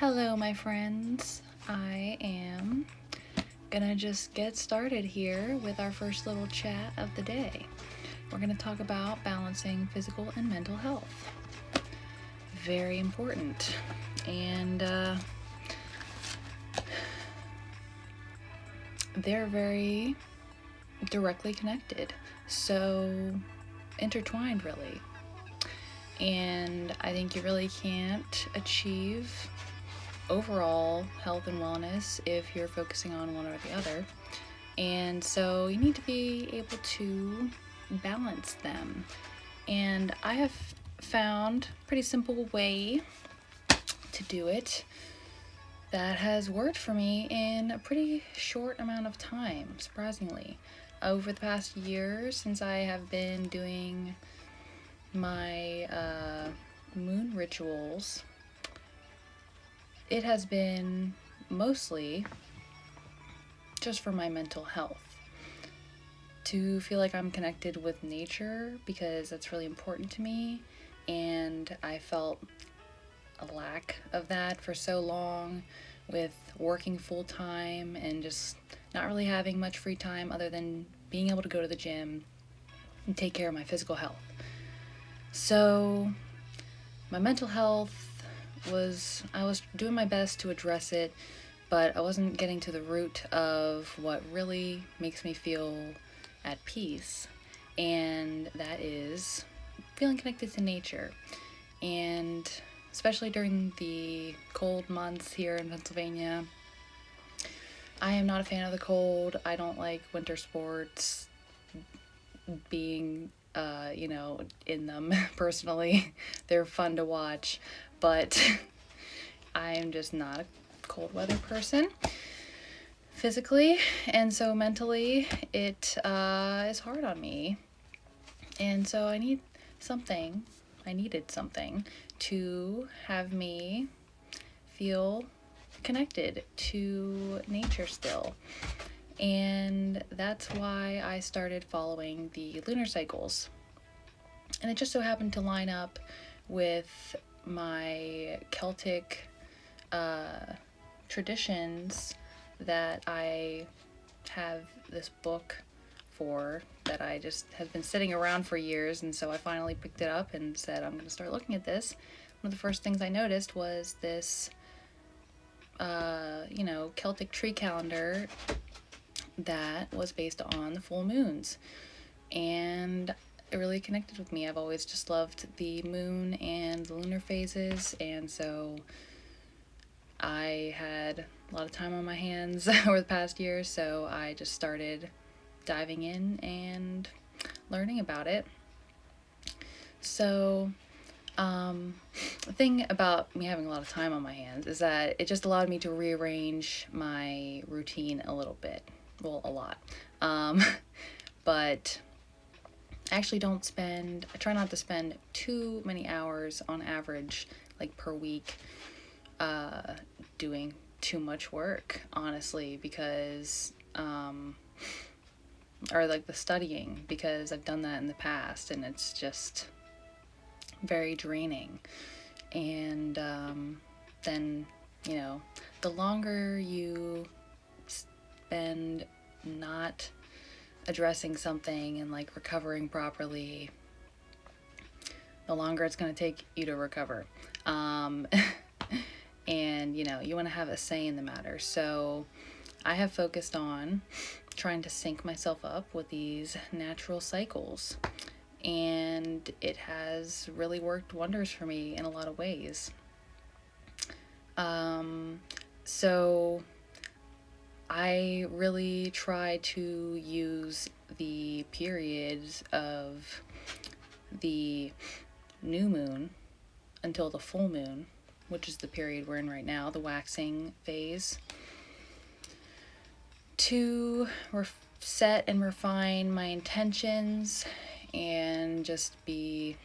Hello, my friends. I am gonna just get started here with our first little chat of the day. We're gonna talk about balancing physical and mental health. Very important. And they're very directly connected. So intertwined, really. And I think you really can't achieve overall health and wellness if you're focusing on one or the other. And so you need to be able to balance them. And I have found a pretty simple way to do it that has worked for me in a pretty short amount of time, surprisingly. Over the past year, since I have been doing my moon rituals, it has been mostly just for my mental health. To feel like I'm connected with nature, because that's really important to me, and I felt a lack of that for so long with working full time and just not really having much free time other than being able to go to the gym and take care of my physical health. So my mental health I was doing my best to address it, but I wasn't getting to the root of what really makes me feel at peace, and that is feeling connected to nature. And especially during the cold months here in Pennsylvania, I am not a fan of the cold. I don't like winter sports, being in them personally. They're fun to watch, but I'm just not a cold weather person physically, and so mentally it is hard on me. And so I needed something to have me feel connected to nature still. And that's why I started following the lunar cycles. And it just so happened to line up with my Celtic traditions that I have this book for that I just have been sitting around for years. And so I finally picked it up and said, I'm going to start looking at this. One of the first things I noticed was this, Celtic tree calendar that was based on the full moons. And it really connected with me. I've always just loved the moon and the lunar phases, and so I had a lot of time on my hands over the past year, so I just started diving in and learning about it. So the thing about me having a lot of time on my hands is that it just allowed me to rearrange my routine a little bit. Well, a lot. But I actually I try not to spend too many hours on average, like per week, doing too much work, honestly, because, or like the studying, because I've done that in the past and it's just very draining. And then, the longer you spend not addressing something and like recovering properly, the longer it's going to take you to recover. And you want to have a say in the matter. So I have focused on trying to sync myself up with these natural cycles, and it has really worked wonders for me in a lot of ways. So I really try to use the periods of the new moon until the full moon, which is the period we're in right now, the waxing phase, to set and refine my intentions and just be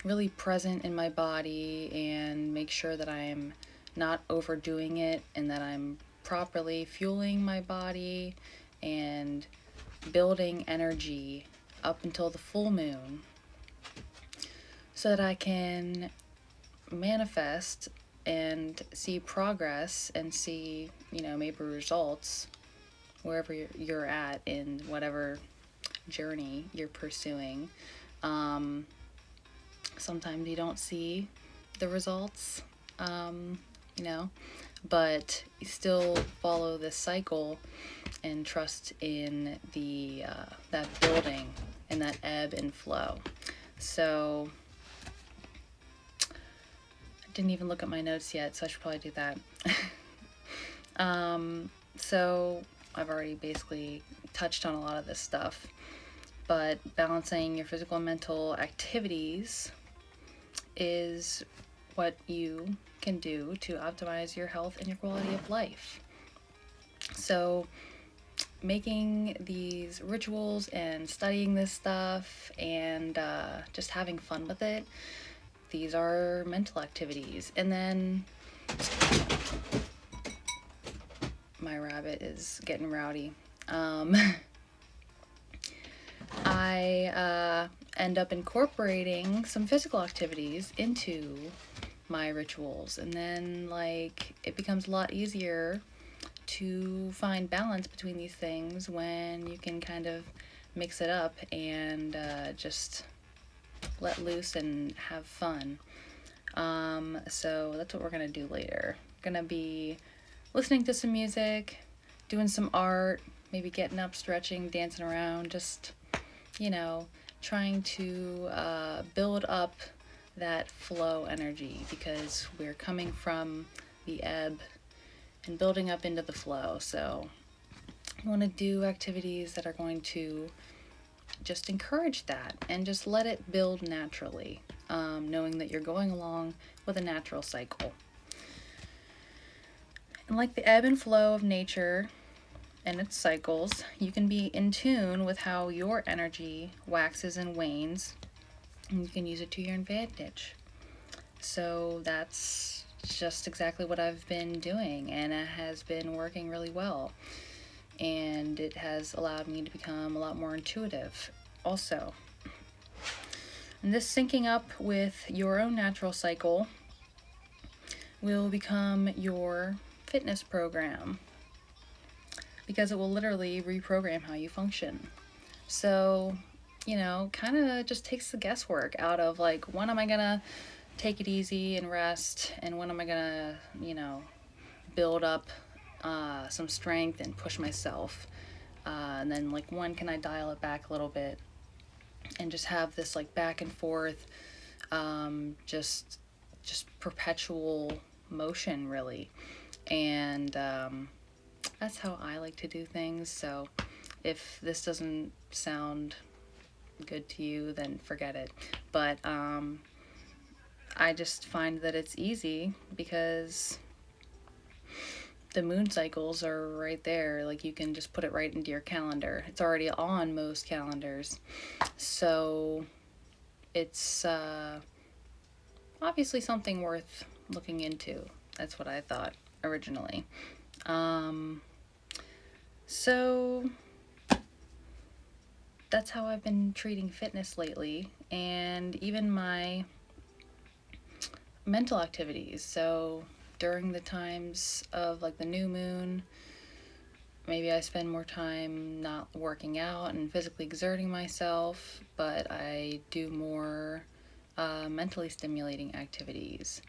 really present in my body and make sure that I'm not overdoing it and that I'm properly fueling my body and building energy up until the full moon so that I can manifest and see progress and see, maybe results wherever you're at in whatever journey you're pursuing. Um, Sometimes you don't see the results, um, you know, but you still follow this cycle and trust in the that building and that ebb and flow. So I didn't even look at my notes yet, so I should probably do that. So I've already basically touched on a lot of this stuff, but balancing your physical and mental activities is what you can do to optimize your health and your quality of life. So, making these rituals and studying this stuff and just having fun with it, these are mental activities. And then my rabbit is getting rowdy. I end up incorporating some physical activities into my rituals, and then it becomes a lot easier to find balance between these things when you can kind of mix it up and just let loose and have fun. So that's what we're gonna do later. Gonna be listening to some music, doing some art, maybe getting up, stretching, dancing around, just trying to build up that flow energy, because we're coming from the ebb and building up into the flow. So I want to do activities that are going to just encourage that and just let it build naturally, knowing that you're going along with a natural cycle. And like the ebb and flow of nature and its cycles, you can be in tune with how your energy waxes and wanes, and you can use it to your advantage. So that's just exactly what I've been doing, and it has been working really well. And it has allowed me to become a lot more intuitive also. And this syncing up with your own natural cycle will become your fitness program, because it will literally reprogram how you function. So, kind of just takes the guesswork out of when am I gonna take it easy and rest, and when am I gonna, build up some strength and push myself. And then when can I dial it back a little bit and just have this back and forth, just perpetual motion really. And that's how I like to do things. So if this doesn't sound good to you, then forget it. But I just find that it's easy because the moon cycles are right there. You can just put it right into your calendar. It's already on most calendars. So it's obviously something worth looking into. That's what I thought originally. So that's how I've been treating fitness lately, and even my mental activities. So during the times of the new moon, maybe I spend more time not working out and physically exerting myself, but I do more mentally stimulating activities.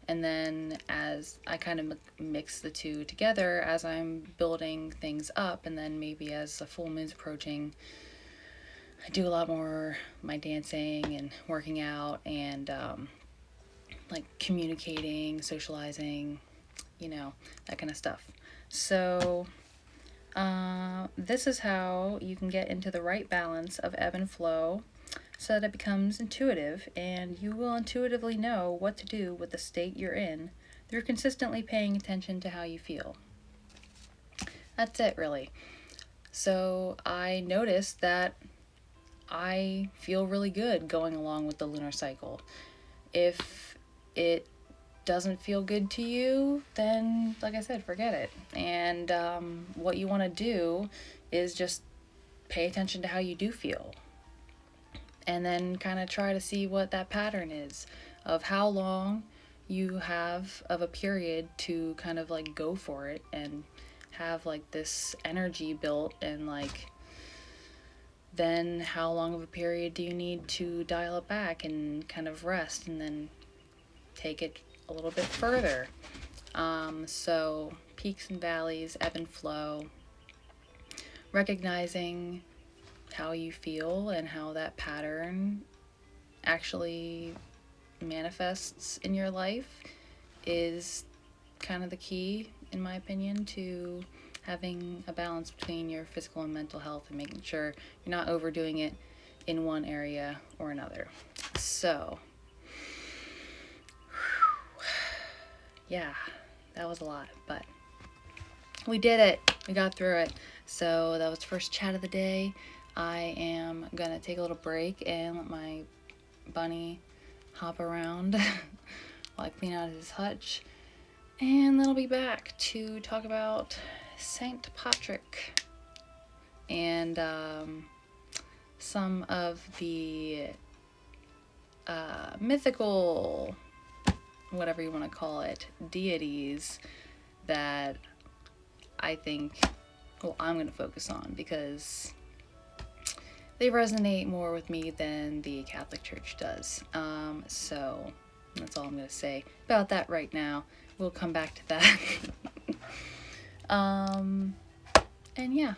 And then as I kind of mix the two together as I'm building things up, and then maybe as the full moon's approaching, I do a lot more my dancing and working out and communicating, socializing, that kind of stuff. So this is how you can get into the right balance of ebb and flow so that it becomes intuitive, and you will intuitively know what to do with the state you're in through consistently paying attention to how you feel. That's it, really. So I noticed that I feel really good going along with the lunar cycle. If it doesn't feel good to you, then, like I said, forget it. And what you want to do is just pay attention to how you do feel. And then kind of try to see what that pattern is of how long you have of a period to kind of like go for it and have like this energy built, and like then how long of a period do you need to dial it back and kind of rest and then take it a little bit further. So peaks and valleys, ebb and flow, recognizing how you feel and how that pattern actually manifests in your life is kind of the key, in my opinion, to having a balance between your physical and mental health, and making sure you're not overdoing it in one area or another. So, yeah, that was a lot, but we did it. We got through it. So that was the first chat of the day. I am gonna take a little break and let my bunny hop around while I clean out his hutch, and then I'll be back to talk about Saint Patrick and some of the mythical, whatever you want to call it, deities that I think, well, I'm going to focus on because they resonate more with me than the Catholic Church does. So that's all I'm going to say about that right now. We'll come back to that. And yeah,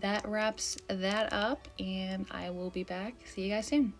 that wraps that up, and I will be back. See you guys soon.